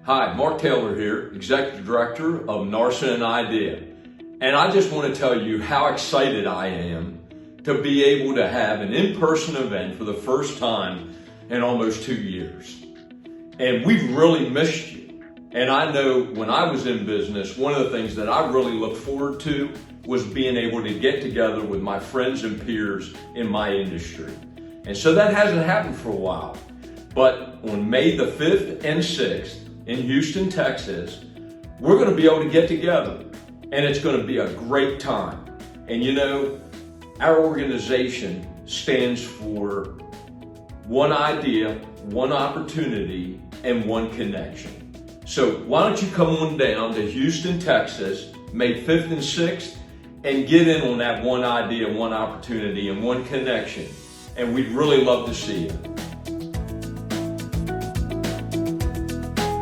Hi, Mark Taylor here, Executive Director of NARSA and IDEA. And I just want to tell you how excited I am to be able to have an in-person event for the first time in almost 2 years. And we've really missed you. And I know when I was in business, one of the things that I really looked forward to was being able to get together with my friends and peers in my industry. And so that hasn't happened for a while. But on May the 5th and 6th in Houston, Texas, we're going to be able to get together. And it's going to be a great time. And you know, our organization stands for one idea, one opportunity, and one connection. So why don't you come on down to Houston, Texas, May 5th and 6th, and get in on that one idea, one opportunity, and one connection. And we'd really love to see you.